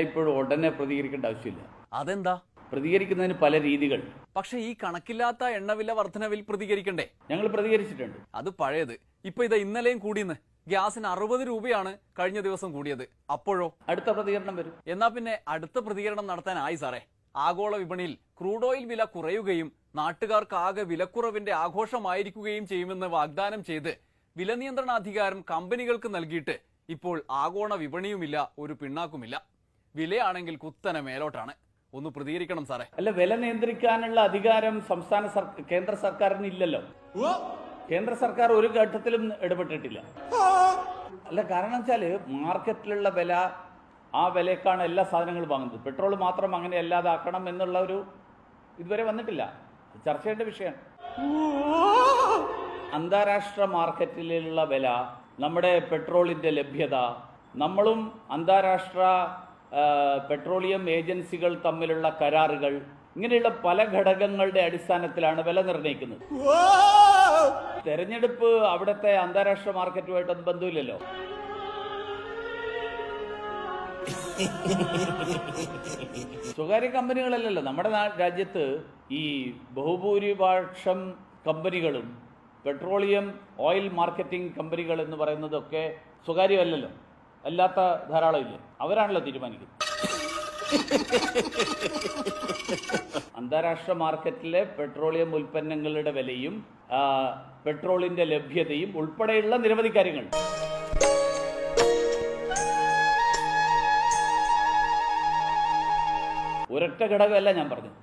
ഇപ്പോഴും ഉടനെ പ്രതികരിക്കേണ്ട ആവശ്യമില്ല. അതെന്താ? പ്രതികരിക്കുന്നതിന് പല രീതികൾ. പക്ഷെ ഈ കണക്കില്ലാത്ത എണ്ണവില വർധനവിൽ പ്രതികരിക്കണ്ടേ? ഞങ്ങൾ പ്രതികരിച്ചിട്ടുണ്ട്. അത് പഴയത്. ഇപ്പൊ ഇത് ഇന്നലെയും കൂടിയെന്ന്. ഗ്യാസിന് 60 രൂപയാണ് കഴിഞ്ഞ ദിവസം കൂടിയത്. അപ്പോഴോ? അടുത്ത പ്രതികരണം വരും. എന്നാ പിന്നെ അടുത്ത പ്രതികരണം നടത്താനായി സാറേ. ആഗോള വിപണിയിൽ ക്രൂഡ് ഓയിൽ വില കുറയുകയും നാട്ടുകാർക്ക് ആകെ വിലക്കുറവിന്റെ ആഘോഷമായിരിക്കുകയും ചെയ്യുമെന്ന് വാഗ്ദാനം ചെയ്ത് വില നിയന്ത്രണാധികാരം കമ്പനികൾക്ക് നൽകിയിട്ട് ഇപ്പോൾ ആഗോള വിപണിയുമില്ല, ഒരു പിണ്ണാക്കുമില്ല. വിലയാണെങ്കിൽ കുത്തനെ മേലോട്ടാണ്. ഒന്ന് പ്രതികരിക്കണം സാറേ. അല്ല, വില നിയന്ത്രിക്കാനുള്ള അധികാരം കേന്ദ്ര സർക്കാരിന് ഇല്ലല്ലോ. കേന്ദ്ര സർക്കാർ ഒരു ഘട്ടത്തിലും ഇടപെട്ടിട്ടില്ല. അല്ല, കാരണം വെച്ചാല് മാർക്കറ്റിലുള്ള വില, ആ വിലക്കാണ് എല്ലാ സാധനങ്ങളും വാങ്ങുന്നത്. പെട്രോൾ മാത്രം അങ്ങനെ അല്ലാതാക്കണം എന്നുള്ള ഒരു ഇതുവരെ വന്നിട്ടില്ല. ചർച്ച ചെയ്യേണ്ട വിഷയമാണ്. അന്താരാഷ്ട്ര മാർക്കറ്റിലുള്ള വില, നമ്മുടെ പെട്രോളിന്റെ ലഭ്യത, നമ്മളും അന്താരാഷ്ട്ര പെട്രോളിയം ഏജൻസികൾ തമ്മിലുള്ള കരാറുകൾ, ഇങ്ങനെയുള്ള പല ഘടകങ്ങളുടെ അടിസ്ഥാനത്തിലാണ് വില നിർണ്ണയിക്കുന്നത്. തെരഞ്ഞെടുപ്പ് അവിടുത്തെ അന്താരാഷ്ട്ര മാർക്കറ്റുമായിട്ടൊന്നും ബന്ധമില്ലല്ലോ. സ്വകാര്യ കമ്പനികളല്ലല്ലോ നമ്മുടെ രാജ്യത്ത്. ഈ ബഹുഭൂരിപക്ഷം കമ്പനികളും പെട്രോളിയം ഓയിൽ മാർക്കറ്റിംഗ് കമ്പനികൾ എന്ന് പറയുന്നതൊക്കെ സ്വകാര്യമല്ലല്ലോ. അല്ലാത്ത ധാരാളം ഇല്ലേ, അവരാണല്ലോ തീരുമാനിക്കുന്നത്. അന്താരാഷ്ട്ര മാർക്കറ്റിലെ പെട്രോളിയം ഉൽപ്പന്നങ്ങളുടെ വിലയും പെട്രോളിന്റെ ലഭ്യതയും ഉൾപ്പെടെയുള്ള നിരവധി കാര്യങ്ങൾ. ഒരൊറ്റ ഘടകമല്ല ഞാൻ പറഞ്ഞത്.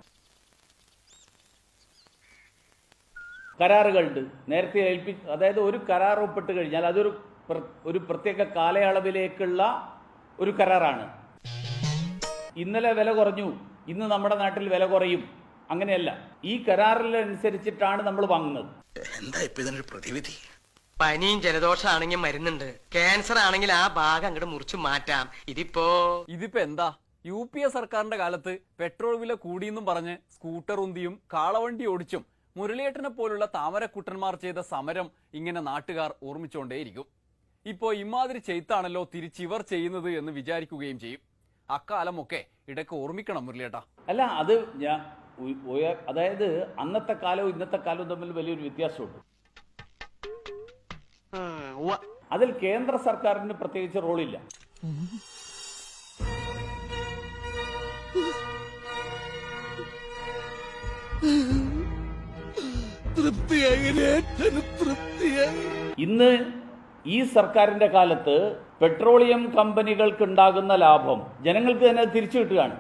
കരാറുകളുണ്ട്. നേരത്തെ അതായത് ഒരു കരാർ ഒപ്പിട്ട് കഴിഞ്ഞാൽ അതൊരു പ്രത്യേക കാലയളവിലേക്കുള്ള ഒരു കരാറാണ്. ഇന്നലെ വില കുറഞ്ഞു, ഇന്ന് നമ്മുടെ നാട്ടിൽ വില കുറയും, അങ്ങനെയല്ല. ഈ കരാറിനനുസരിച്ചിട്ടാണ് നമ്മൾ വാങ്ങുന്നത്. എന്താ ഇപ്പൊ ഇതിനൊരു പ്രതിവിധി? പനിയും ജലദോഷമാണെങ്കിൽ മരുന്നുണ്ട്, ക്യാൻസർ ആണെങ്കിൽ ആ ഭാഗം അങ്ങോട്ട് മുറിച്ചു മാറ്റാം. ഇതിപ്പോ എന്താ? UPA സർക്കാരിന്റെ കാലത്ത് പെട്രോൾ വില കൂടിയെന്നും പറഞ്ഞ് സ്കൂട്ടർ ഉന്തിയും കാളവണ്ടി ഓടിച്ചും മുരളിയേട്ടനെ പോലുള്ള താമരക്കുട്ടന്മാർ ചെയ്ത സമരം ഇങ്ങനെ നാട്ടുകാർ ഓർമ്മിച്ചുകൊണ്ടേയിരിക്കും. ഇപ്പോ ഇമാതിരി ചെയ്ത്താണല്ലോ തിരിച്ചിവർ ചെയ്യുന്നത് എന്ന് വിചാരിക്കുകയും ചെയ്യും. അക്കാലമൊക്കെ ഇടയ്ക്ക് ഓർമ്മിക്കണം മുരളിയേട്ടാ. അല്ല, അത് അതായത് അന്നത്തെ കാലവും ഇന്നത്തെ കാലവും തമ്മിൽ വലിയൊരു വ്യത്യാസമുണ്ട്. അതിൽ കേന്ദ്ര സർക്കാരിന് പ്രത്യേകിച്ച് റോളില്ല. ഇന്ന് ഈ സർക്കാരിന്റെ കാലത്ത് പെട്രോളിയം കമ്പനികൾക്ക് ഉണ്ടാകുന്ന ലാഭം ജനങ്ങൾക്ക് തന്നെ തിരിച്ചു കിട്ടുകയാണ്.